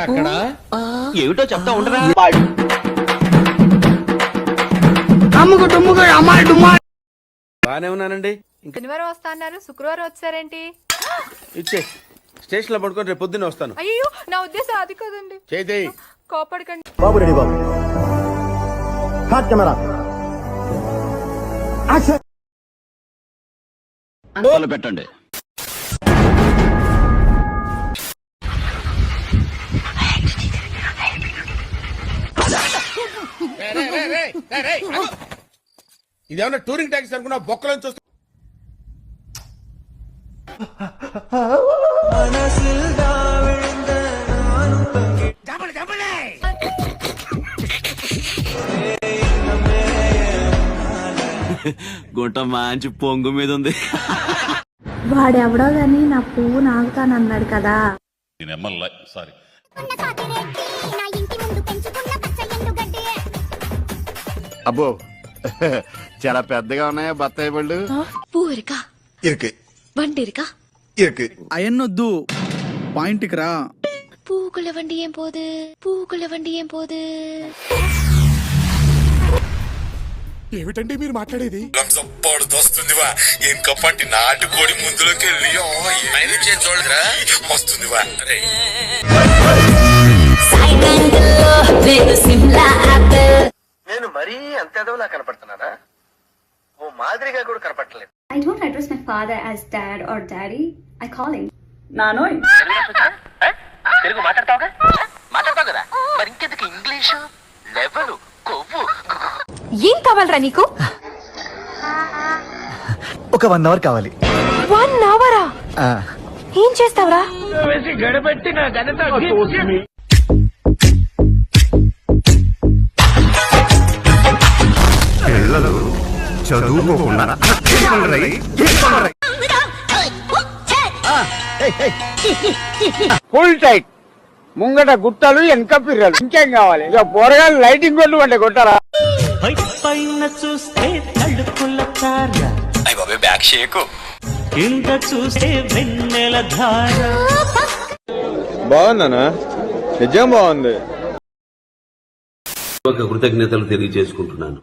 అక్కడ ఏమిటో చెప్తా ఉండరా. బానే ఉన్నానండి. ఇంకా శనివారం వస్తా అన్నారు, శుక్రవారం వచ్చారేంటి? ఇచ్చే స్టేషన్ లో పడుకొని రేపు పొద్దున్నే వస్తాను. అయ్యో నా ఉద్దేశం అది కదండి. చేయి కోపడకండి. బాబు రెడీ బాబు. హాట్ కెమెరా మొదలు పెట్టండి. ఇదేమన్నా టూరింగ్ ట్యాక్సీ అనుకున్నా బొక్కలను చూస్తా. గుంట మంచి పొంగు మీద ఉంది. వాడెవడో గాని నా పువ్వు నాగుతానన్నాడు కదా. సారీ అబ్బో చాలా పెద్దగా ఉన్నాయా బత్తాయి పళ్ళు? పూరికా ఇరుకు வண்டிருக்கா ఇరుకు అయన్నొద్దు, పాయింట్కి రా. பூக்குள்ள வண்டி ஏன் போகுது, பூக்குள்ள வண்டி ஏன் போகுது? ఏమిటండి మీరు మాట్లాడేది? వస్తుందివా ఇంకా పట్టి నాటుకోడి ముందులోకి వెళ్ళి చూడదురా వస్తుందివా. నేను మరీ అంత ఎదవలా కనపడుతున్నానా? ఓ మాదిరిగా కూడా కనపడలేదు. I don't address my father as dad or daddy. I call him నానోయ్. Telugu మాట్లాడతావుగా? మాట్లాడతావు కదా, మరి ఇంకెందుకు ఇంగ్లీషు లెవెల్ కొవ్వు? ఏం కావాలరా నీకు? ఒక 1 అవర్ కావాలి. 1 అవరా? ఏం చేస్తావురా? గడబెట్టి నా ఘనత పిల్లలు చదువుకోకుండా ఫుల్ టైట్ ముంగట గుట్టలు వెనక పిర్రలు ఇంకేం కావాలి? ఇక పోరగాలు లైటింగ్ కొట్టు అంటే కొట్టారా? పైన చూస్తే తడుకుల తార, బ్యాక్ షేకు కింద చూస్తే వెన్నెల ధార. బాగుందనా? నిజం బాగుంది. కృతజ్ఞతలు తెలియజేసుకుంటున్నాను.